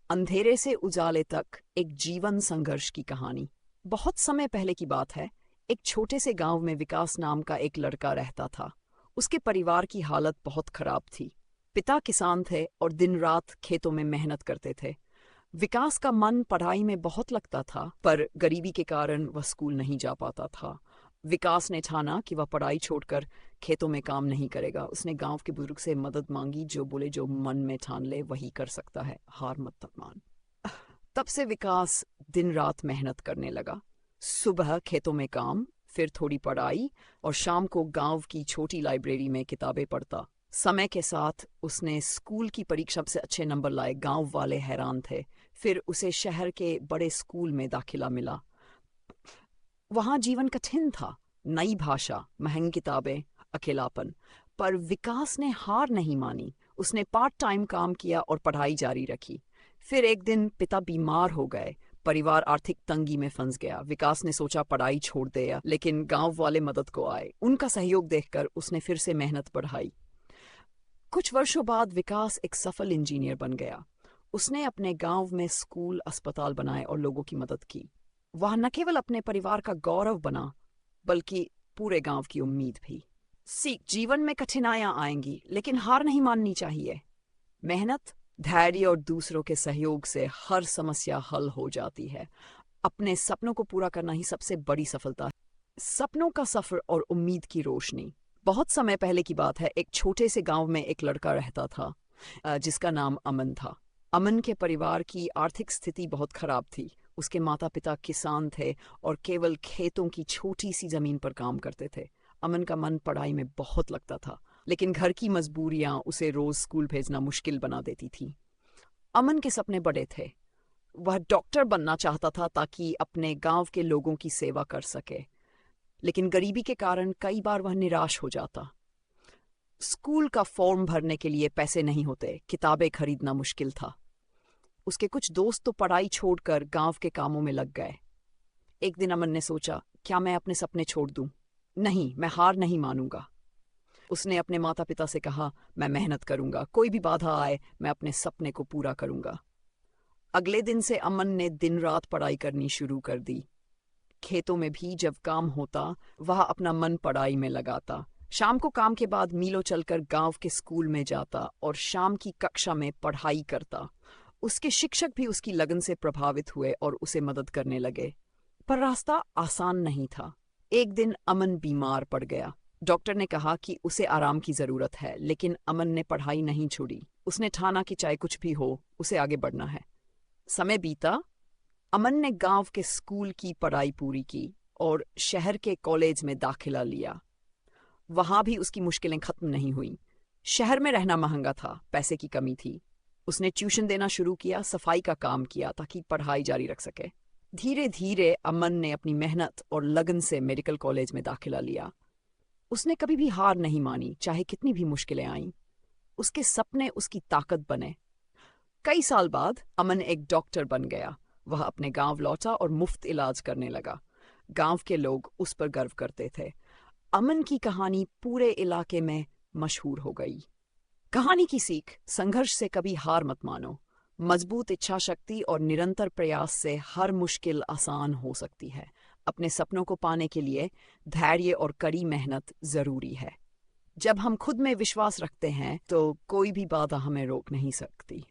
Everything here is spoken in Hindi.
अंधेरे से उजाले तक एक जीवन संघर्ष की कहानी। बहुत समय पहले की बात है। एक छोटे से गांव में विकास नाम का एक लड़का रहता था। उसके परिवार की हालत बहुत खराब थी। पिता किसान थे और दिन रात खेतों में मेहनत करते थे। विकास का मन पढ़ाई में बहुत लगता था, पर गरीबी के कारण वह स्कूल नहीं जा पाता था। विकास ने ठाना कि वह पढ़ाई छोड़कर खेतों में काम नहीं करेगा। उसने गांव के बुजुर्ग से मदद मांगी, जो बोले जो मन में ठान ले वही कर सकता है, हार मत मान। तब से विकास दिन रात मेहनत करने लगा। सुबह खेतों में काम, फिर थोड़ी पढ़ाई और शाम को गांव की छोटी लाइब्रेरी में किताबें पढ़ता। समय के साथ उसने स्कूल की परीक्षा से अच्छे नंबर लाए। गांव वाले हैरान थे। फिर उसे शहर के बड़े स्कूल में दाखिला मिला। वहां जीवन कठिन था। नई भाषा, महंगी किताबें, अकेलापन। पर विकास ने हार नहीं मानी। उसने पार्ट टाइम काम किया और पढ़ाई जारी रखी। फिर एक दिन पिता बीमार हो गए। परिवार आर्थिक तंगी में फंस गया। विकास ने सोचा पढ़ाई छोड़ दिया, लेकिन गांव वाले मदद को आए। उनका सहयोग देखकर उसने फिर से मेहनत बढ़ाई। कुछ वर्षों बाद विकास एक सफल इंजीनियर बन गया। उसने अपने गांव में स्कूल, अस्पताल बनाए और लोगों की मदद की। वह न केवल अपने परिवार का गौरव बना, बल्कि पूरे गांव की उम्मीद भी। सीख, जीवन में कठिनाइयां आएंगी, लेकिन हार नहीं माननी चाहिए। मेहनत, धैर्य और दूसरों के सहयोग से हर समस्या हल हो जाती है। अपने सपनों को पूरा करना ही सबसे बड़ी सफलता है। सपनों का सफर और उम्मीद की रोशनी। बहुत समय पहले की बात है। एक छोटे से गांव में एक लड़का रहता था, जिसका नाम अमन था। अमन के परिवार की आर्थिक स्थिति बहुत खराब थी। उसके माता पिता किसान थे और केवल खेतों की छोटी सी जमीन पर काम करते थे। अमन का मन पढ़ाई में बहुत लगता था, लेकिन घर की मजबूरियां उसे रोज स्कूल भेजना मुश्किल बना देती थी। अमन के सपने बड़े थे। वह डॉक्टर बनना चाहता था ताकि अपने गांव के लोगों की सेवा कर सके, लेकिन गरीबी के कारण कई बार वह निराश हो जाता। स्कूल का फॉर्म भरने के लिए पैसे नहीं होते, किताबें खरीदना मुश्किल था। उसके कुछ दोस्त तो पढ़ाई छोड़कर गांव के कामों में लग गए। एक दिन अमन ने सोचा, क्या मैं अपने सपने छोड़ दूं? नहीं, मैं हार नहीं मानूंगा। उसने अपने माता पिता से कहा, मैं मेहनत करूंगा, कोई भी बाधा आए मैं अपने सपने को पूरा करूंगा। अगले दिन से अमन ने दिन रात पढ़ाई करनी शुरू कर दी। खेतों में भी जब काम होता, वह अपना मन पढ़ाई में लगाता। शाम को काम के बाद मीलों चलकर गांव के स्कूल में जाता और शाम की कक्षा में पढ़ाई करता। उसके शिक्षक भी उसकी लगन से प्रभावित हुए और उसे मदद करने लगे। पर रास्ता आसान नहीं था। एक दिन अमन बीमार पड़ गया। डॉक्टर ने कहा कि उसे आराम की जरूरत है, लेकिन अमन ने पढ़ाई नहीं छोड़ी। उसने ठाना कि चाहे कुछ भी हो, उसे आगे बढ़ना है। समय बीता। अमन ने गांव के स्कूल की पढ़ाई पूरी की और शहर के कॉलेज में दाखिला लिया। वहां भी उसकी मुश्किलें खत्म नहीं हुईं। शहर में रहना महंगा था, पैसे की कमी थी। उसने ट्यूशन देना शुरू किया, सफाई का काम किया ताकि पढ़ाई जारी रख सके। धीरे धीरे अमन ने अपनी मेहनत और लगन से मेडिकल कॉलेज में दाखिला लिया। उसने कभी भी हार नहीं मानी, चाहे कितनी भी मुश्किलें आईं। उसके सपने उसकी ताकत बने। कई साल बाद अमन एक डॉक्टर बन गया। वह अपने गांव लौटा और मुफ्त इलाज करने लगा। गांव के लोग उस पर गर्व करते थे। अमन की कहानी पूरे इलाके में मशहूर हो गई। कहानी की सीख, संघर्ष से कभी हार मत मानो। मजबूत इच्छा शक्ति और निरंतर प्रयास से हर मुश्किल आसान हो सकती है। अपने सपनों को पाने के लिए धैर्य और कड़ी मेहनत जरूरी है। जब हम खुद में विश्वास रखते हैं, तो कोई भी बाधा हमें रोक नहीं सकती।